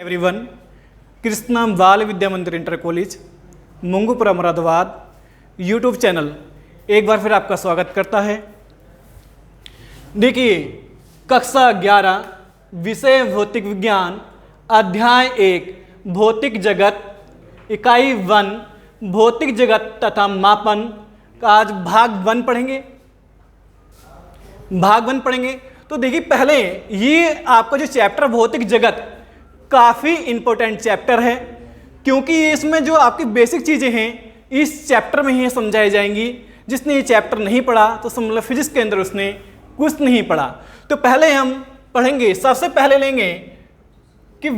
Everyone, Krishna Bal Vidya Mandir inter college Mungupur Moradabad YouTube channel एक बार फिर आपका स्वागत करता है। देखिए, कक्षा 11 विषय भौतिक विज्ञान अध्याय 1 भौतिक जगत इकाई 1 भौतिक जगत तथा मापन का आज भाग 1 पढ़ेंगे। तो देखिए, पहले ये आपका जो चैप्टर भौतिक जगत काफ़ी इंपॉर्टेंट चैप्टर है, क्योंकि इसमें जो आपकी बेसिक चीज़ें हैं इस चैप्टर में ही समझाई जाएंगी। जिसने ये चैप्टर नहीं पढ़ा तो समझ फिजिक्स के अंदर उसने कुछ नहीं पढ़ा। तो पहले हम पढ़ेंगे, सबसे पहले लेंगे कि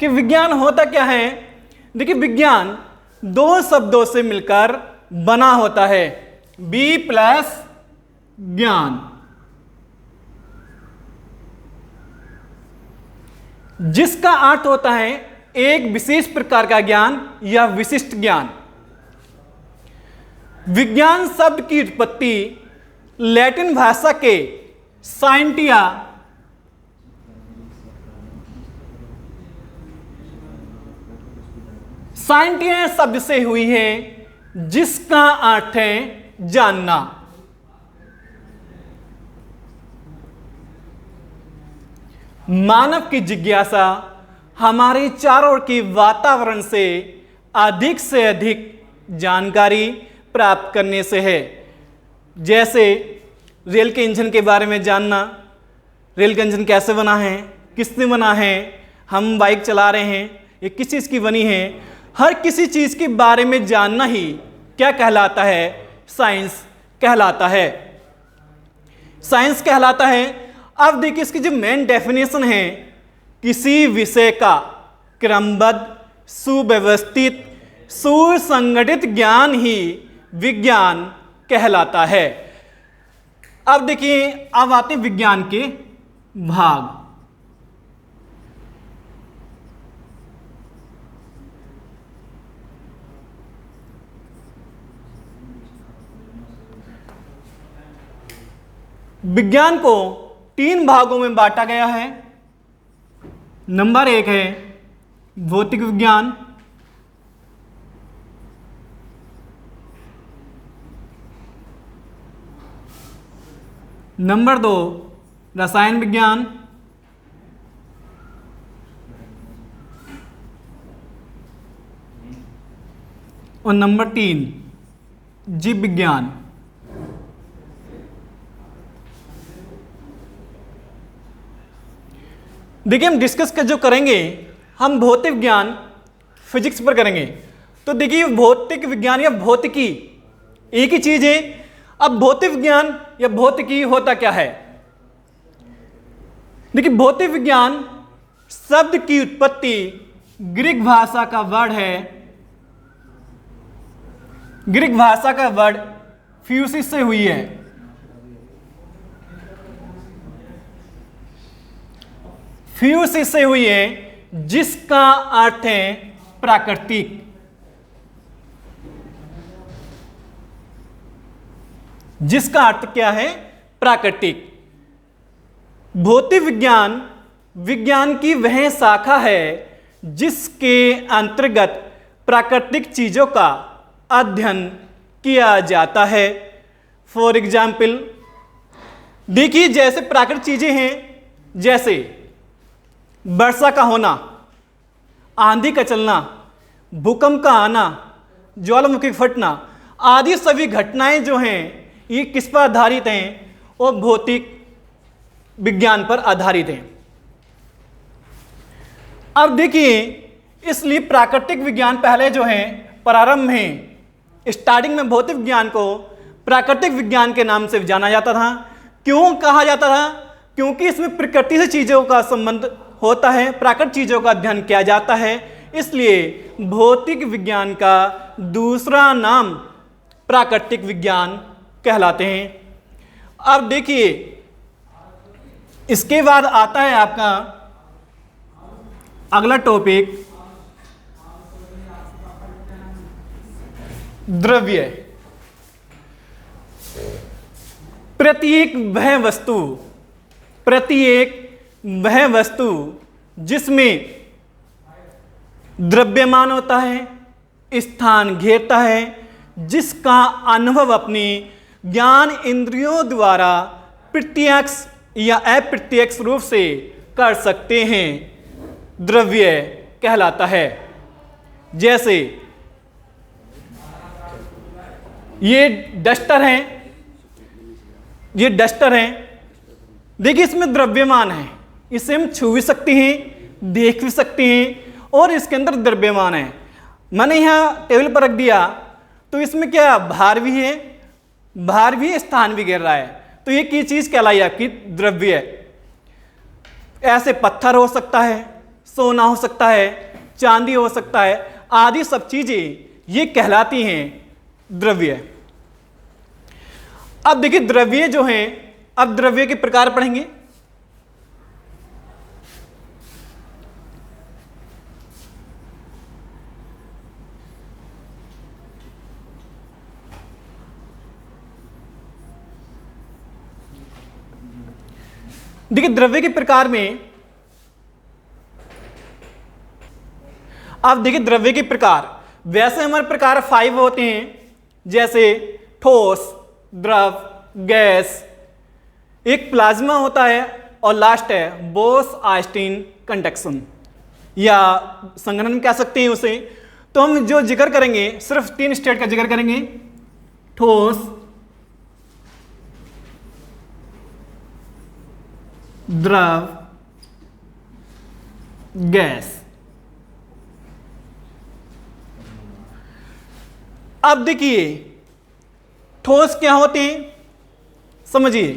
विज्ञान होता क्या है। देखिए, विज्ञान दो शब्दों से मिलकर बना होता है, बी प्लस ज्ञान, जिसका अर्थ होता है एक विशेष प्रकार का ज्ञान या विशिष्ट ज्ञान। विज्ञान शब्द की उत्पत्ति लैटिन भाषा के साइंटिया शब्द से हुई है, जिसका अर्थ है जानना। मानव की जिज्ञासा हमारे चारों ओर के वातावरण से अधिक जानकारी प्राप्त करने से है। जैसे रेल के इंजन के बारे में जानना, रेल का इंजन कैसे बना है, किसने बना है, हम बाइक चला रहे हैं, ये किस चीज़ की बनी है, हर किसी चीज़ के बारे में जानना ही क्या कहलाता है, साइंस कहलाता है। अब देखिए, इसकी जो मेन डेफिनेशन है, किसी विषय का क्रमबद्ध सुव्यवस्थित सुसंगठित ज्ञान ही विज्ञान कहलाता है। अब देखिए, अब आते हैं विज्ञान के भाग। विज्ञान को 3 भागों में बांटा गया है। नंबर 1 है भौतिक विज्ञान, नंबर 2 रसायन विज्ञान, और नंबर 3 जीव विज्ञान। देखिए, हम डिस्कस जो करेंगे, हम भौतिक विज्ञान फिजिक्स पर करेंगे। तो देखिए, भौतिक विज्ञान या भौतिकी एक ही चीज है। अब भौतिक विज्ञान या भौतिकी होता क्या है। देखिए, भौतिक विज्ञान शब्द की उत्पत्ति ग्रीक भाषा का वर्ड है, ग्रीक भाषा का वर्ड फ्यूसिस से हुई है। फ्यूसिस से हुई है, जिसका अर्थ है प्राकृतिक। जिसका अर्थ क्या है, प्राकृतिक। भौतिक विज्ञान विज्ञान की वह शाखा है जिसके अंतर्गत प्राकृतिक चीजों का अध्ययन किया जाता है। फॉर एग्जाम्पल, देखिए, जैसे प्राकृतिक चीजें हैं, जैसे वर्षा का होना, आंधी का चलना, भूकंप का आना, ज्वालामुखी फटना आदि सभी घटनाएं जो हैं ये किस पर आधारित हैं, और भौतिक विज्ञान पर आधारित हैं। अब देखिए, इसलिए प्राकृतिक विज्ञान पहले जो है प्रारंभ में स्टार्टिंग में भौतिक विज्ञान को प्राकृतिक विज्ञान के नाम से जाना जाता था। क्यों कहा जाता था? क्योंकि इसमें प्रकृति से चीजों का संबंध होता है, प्राकृतिक चीजों का अध्ययन किया जाता है, इसलिए भौतिक विज्ञान का दूसरा नाम प्राकृतिक विज्ञान कहलाते हैं। अब देखिए, इसके बाद आता है आपका अगला टॉपिक, द्रव्य। प्रत्येक वह वस्तु जिसमें द्रव्यमान होता है, स्थान घेरता है, जिसका अनुभव अपनी ज्ञान इंद्रियों द्वारा प्रत्यक्ष या अप्रत्यक्ष रूप से कर सकते हैं, द्रव्य कहलाता है। जैसे ये डस्टर हैं, देखिए इसमें द्रव्यमान है, इसे हम छू भी सकते हैं, देख भी सकते हैं, और इसके अंदर द्रव्यमान है। मैंने यहाँ टेबल पर रख दिया तो इसमें क्या भार भी है, स्थान भी घेर रहा है, तो ये की चीज कहलाई आपकी द्रव्य है। ऐसे पत्थर हो सकता है, सोना हो सकता है, चांदी हो सकता है, आदि सब चीजें ये कहलाती हैं द्रव्य। अब देखिए द्रव्य जो हैं, अब द्रव्य के प्रकार पढ़ेंगे। देखिए द्रव्य के प्रकार में, अब देखिए द्रव्य के प्रकार, वैसे हमारे प्रकार 5 होते हैं, जैसे ठोस, द्रव, गैस, एक प्लाज्मा होता है, और लास्ट है बोस-आइंस्टीन कंडक्शन, या संघनन कह सकते हैं उसे। तो हम जो जिक्र करेंगे सिर्फ 3 स्टेट का जिक्र करेंगे, ठोस, द्रव, गैस। अब देखिए ठोस क्या होते हैं, समझिए।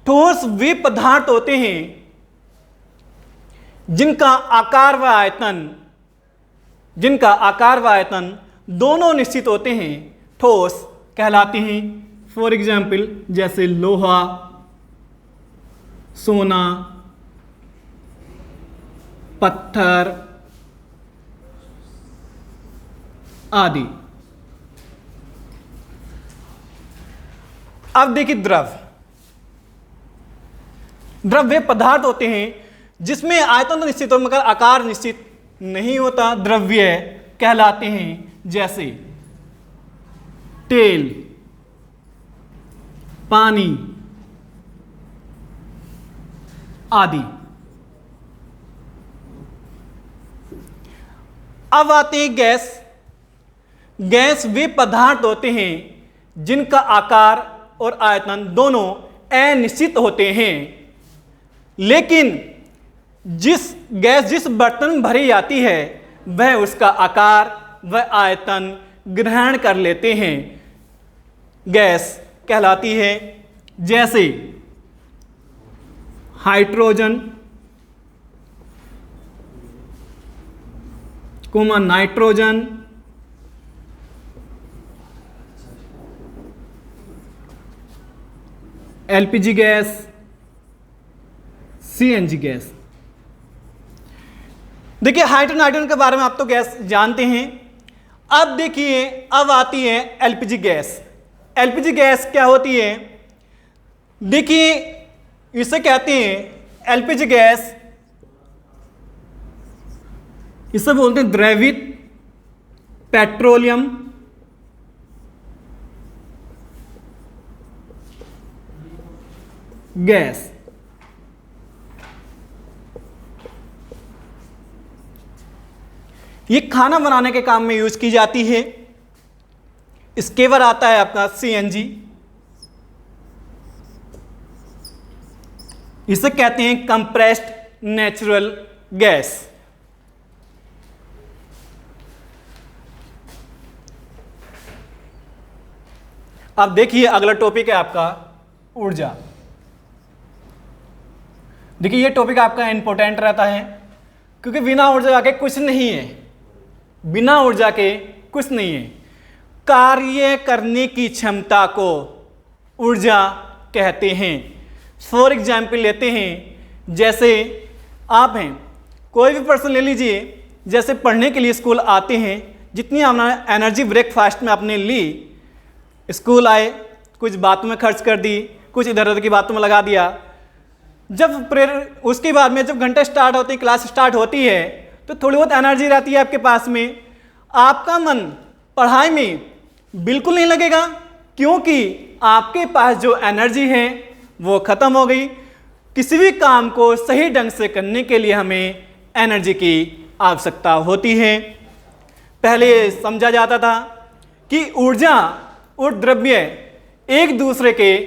ठोस वे पदार्थ होते हैं जिनका आकार व आयतन दोनों निश्चित होते हैं, ठोस कहलाते हैं। फॉर एग्जाम्पल जैसे लोहा, सोना, पत्थर आदि। अब देखिए द्रव वे पदार्थ होते हैं जिसमें आयतन तो निश्चित हो मगर आकार निश्चित नहीं होता, द्रव्य कहलाते हैं। जैसे तेल, पानी आदि। अब आते हैं गैस वे पदार्थ होते हैं जिनका आकार और आयतन दोनों अनिश्चित होते हैं, लेकिन गैस जिस बर्तन में भरी जाती है वह उसका आकार व आयतन ग्रहण कर लेते हैं, गैस कहलाती है। जैसे hydrogen, nitrogen, LPG gas, CNG gas. देखिए हाइड्रोजन नाइट्रोजन के बारे में आप तो गैस जानते हैं। अब देखिए अब आती है एलपीजी गैस। एलपीजी गैस क्या होती है, देखिए इसे कहते हैं एलपीजी गैस, इसे बोलते हैं द्रवित पेट्रोलियम गैस। ये खाना बनाने के काम में यूज की जाती है। इसके बाद आता है आपका सीएनजी, इसे कहते हैं कंप्रेस्ड नेचुरल गैस। अब देखिए अगला टॉपिक है आपका ऊर्जा। देखिए ये टॉपिक आपका इंपॉर्टेंट रहता है क्योंकि बिना ऊर्जा के कुछ नहीं है, बिना ऊर्जा के कुछ नहीं है। कार्य करने की क्षमता को ऊर्जा कहते हैं। फॉर एग्जाम्पल लेते हैं, जैसे आप हैं, कोई भी पर्सन ले लीजिए, जैसे पढ़ने के लिए स्कूल आते हैं, जितनी आपने एनर्जी ब्रेकफास्ट में आपने ली, स्कूल आए, कुछ बातों में खर्च कर दी, कुछ इधर उधर की बातों में लगा दिया। जब उसके बाद में जब घंटे स्टार्ट होते हैं, क्लास स्टार्ट होती है, तो थोड़ी बहुत एनर्जी रहती है आपके पास में, आपका मन पढ़ाई में बिल्कुल नहीं लगेगा, क्योंकि आपके पास जो एनर्जी है वो ख़त्म हो गई। किसी भी काम को सही ढंग से करने के लिए हमें एनर्जी की आवश्यकता होती है। पहले समझा जाता था कि ऊर्जा और द्रव्य एक दूसरे के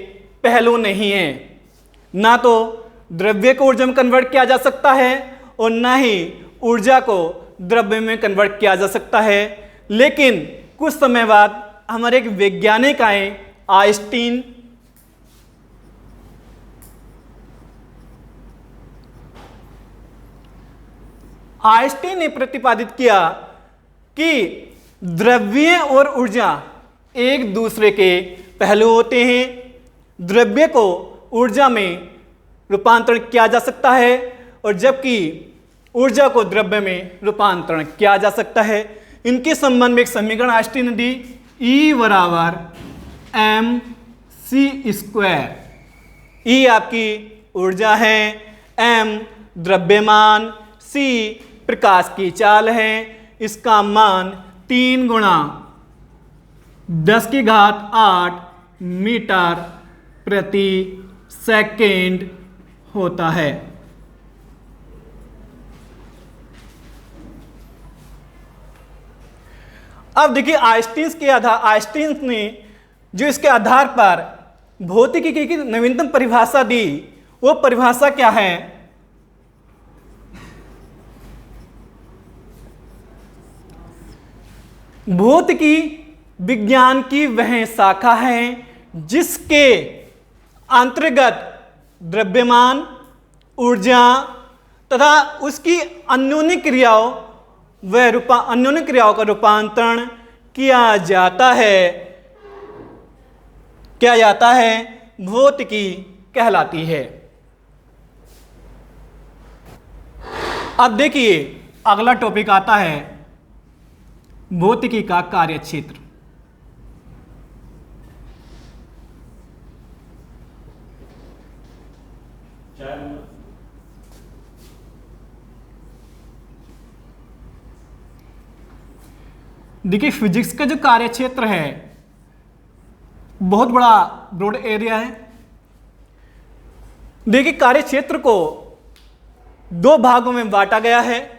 पहलू नहीं हैं, ना तो द्रव्य को ऊर्जा में कन्वर्ट किया जा सकता है और ना ही ऊर्जा को द्रव्य में कन्वर्ट किया जा सकता है। लेकिन कुछ समय बाद हमारे एक वैज्ञानिक आए, आइंस्टीन। आइंस्टीन ने प्रतिपादित किया कि द्रव्य और ऊर्जा एक दूसरे के पहलू होते हैं। द्रव्य को ऊर्जा में रूपांतरण किया जा सकता है और जबकि ऊर्जा को द्रव्य में रूपांतरण किया जा सकता है। इनके संबंध में एक समीकरण आइंस्टीन ने दी, E बराबर mc²। E आपकी ऊर्जा है, m द्रव्यमान, c प्रकाश की चाल है। इसका मान 3 गुणा 10⁸ मीटर प्रति सेकेंड होता है। अब देखिए आइंस्टीन ने जो इसके आधार पर भौतिकी की नवीनतम परिभाषा दी, वो परिभाषा क्या है? भौतिकी विज्ञान की वह शाखा है जिसके अंतर्गत द्रव्यमान, ऊर्जा तथा उसकी अन्योन्य क्रियाओं अन्योन्य क्रियाओं का रूपांतरण किया जाता है, भौतिकी कहलाती है। अब देखिए अगला टॉपिक आता है भौतिकी का कार्यक्षेत्र। देखिए फिजिक्स का जो कार्यक्षेत्र है बहुत बड़ा ब्रॉड एरिया है। देखिए कार्यक्षेत्र को 2 भागों में बांटा गया है।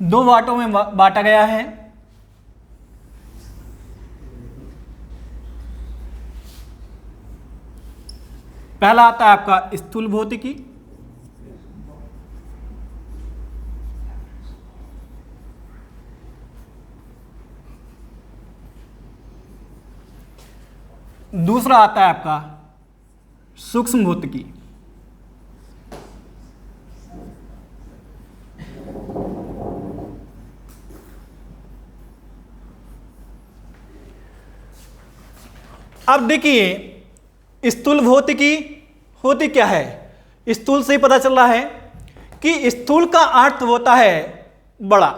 दो वाटों में बांटा गया है। पहला आता है आपका स्थूल भौतिकी, दूसरा आता है आपका सूक्ष्म भौतिकी। अब देखिए स्थूल भौतिकी होती क्या है? स्थूल से ही पता चल रहा है कि स्थूल का अर्थ होता है बड़ा,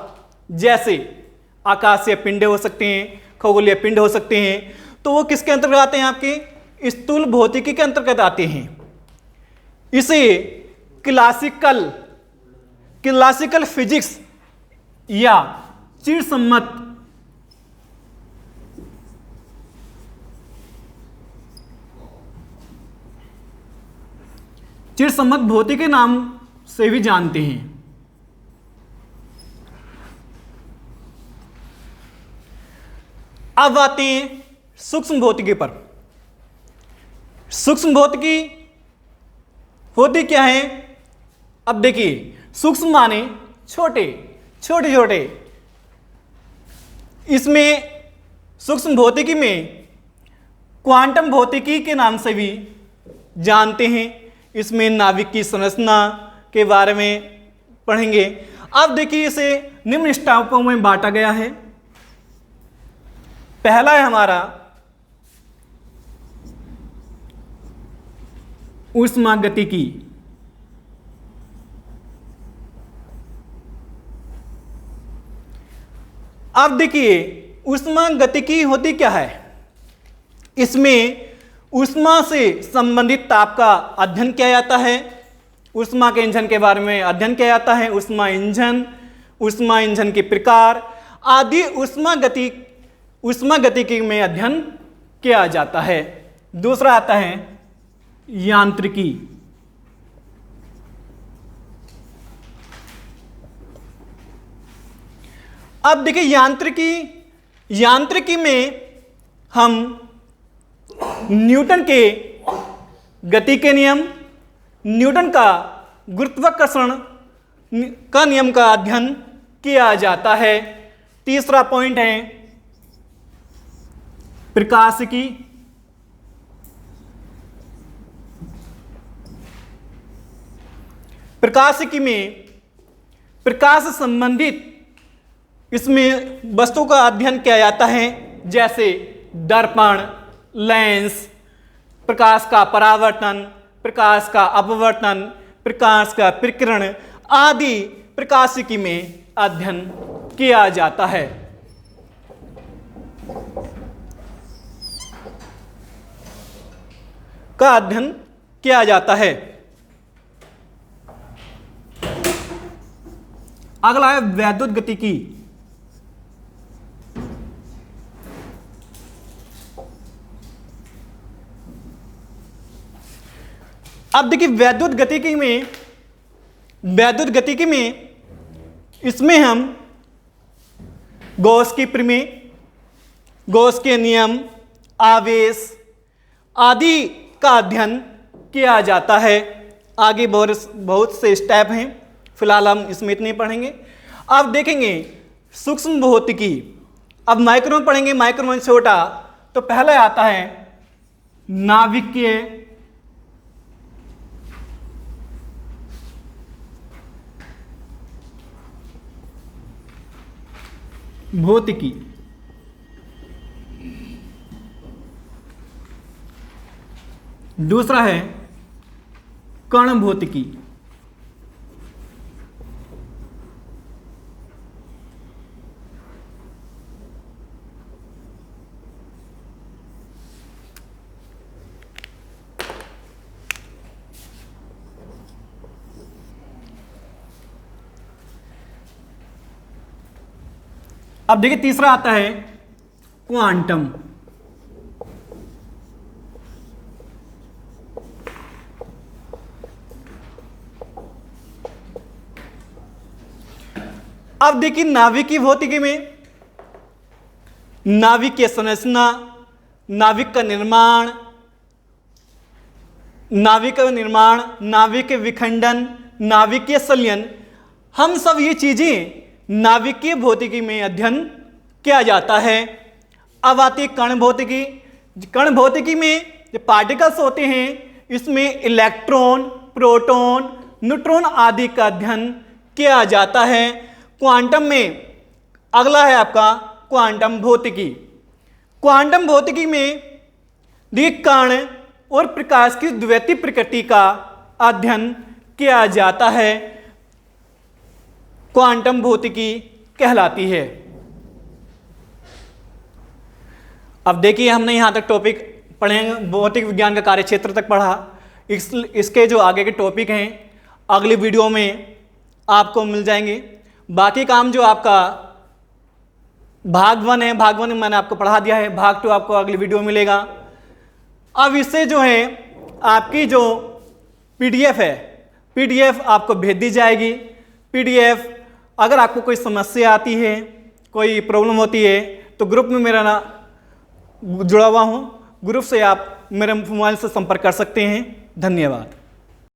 जैसे आकाशीय पिंड हो सकते हैं, खगोलीय पिंड हो सकते हैं, तो वो किसके अंतर्गत आते हैं? आपके स्थूल भौतिकी के अंतर्गत आते हैं। इसे क्लासिकल फिजिक्स या चिरसम्मत भौतिकी के नाम से भी जानते हैं। अब आते हैं सूक्ष्म भौतिकी पर। सूक्ष्म भौतिकी होती क्या है? अब देखिए सूक्ष्म माने छोटे छोटे। इसमें सूक्ष्म भौतिकी में क्वांटम भौतिकी के नाम से भी जानते हैं। इसमें नाभिक की संरचना के बारे में पढ़ेंगे। अब देखिए इसे निम्न स्टेपों में बांटा गया है। पहला है हमारा ऊष्मागतिकी। अब देखिए ऊष्मागतिकी होती क्या है, इसमें ऊष्मा से संबंधित ताप का अध्ययन किया जाता है, ऊष्मा के इंजन के बारे में अध्ययन किया जाता है, ऊष्मा इंजन के प्रकार आदि ऊष्मागतिकी में अध्ययन किया जाता है। दूसरा आता है यांत्रिकी। अब देखिए यांत्रिकी में हम न्यूटन के गति के नियम, न्यूटन का गुरुत्वाकर्षण का नियम का अध्ययन किया जाता है। तीसरा पॉइंट है प्रकाशिकी। प्रकाशिकी में प्रकाश संबंधित इसमें वस्तु का अध्ययन किया जाता है, जैसे दर्पण, लेंस, प्रकाश का परावर्तन, प्रकाश का अपवर्तन, प्रकाश का प्रकीर्ण आदि प्रकाशिकी में अध्ययन किया जाता है। का अध्ययन किया जाता है। अगला है वैद्युत गतिकी। अब देखिए वैद्युत गतिकी में इसमें हम गॉस की प्रमेय, गॉस के नियम, आवेश आदि का अध्ययन किया जाता है। आगे बहुत से स्टेप हैं, फिलहाल हम इसमें इतने पढ़ेंगे। अब देखेंगे सूक्ष्म भौतिकी। अब माइक्रो में पढ़ेंगे, माइक्रो में छोटा, तो पहले आता है नाभिकीय भौतिकी। दूसरा है कण भौतिकी। अब देखिए तीसरा आता है क्वांटम। अब देखिए नाभिकीय भौतिकी में नाभिकीय संरचना, नाभिक का निर्माण, नाभिकीय विखंडन, नाभिकीय संलयन, हम सब ये चीजें नाभिकीय भौतिकी में अध्ययन किया जाता है। अब आती है कण भौतिकी। कण भौतिकी में जो पार्टिकल्स होते हैं, इसमें इलेक्ट्रॉन, प्रोटॉन, न्यूट्रॉन आदि का अध्ययन किया जाता है। क्वांटम में अगला है आपका क्वांटम भौतिकी। क्वांटम भौतिकी में कण और प्रकाश की द्वैतीय प्रकृति का अध्ययन किया जाता है, क्वांटम भौतिकी कहलाती है। अब देखिए हमने यहां तक टॉपिक पढ़े, भौतिक विज्ञान का कार्यक्षेत्र तक पढ़ा। इसके जो आगे के टॉपिक हैं अगली वीडियो में आपको मिल जाएंगे। बाकी काम जो आपका भाग 1 है, भाग 1 मैंने आपको पढ़ा दिया है, भाग 2 आपको अगली वीडियो में मिलेगा। अब इससे जो है आपकी जो PDF है, PDF आपको भेज दी जाएगी। PDF अगर आपको कोई समस्या आती है, कोई प्रॉब्लम होती है, तो ग्रुप में मेरा जुड़ा हुआ हूँ, ग्रुप से आप मेरे मोबाइल से संपर्क कर सकते हैं। धन्यवाद।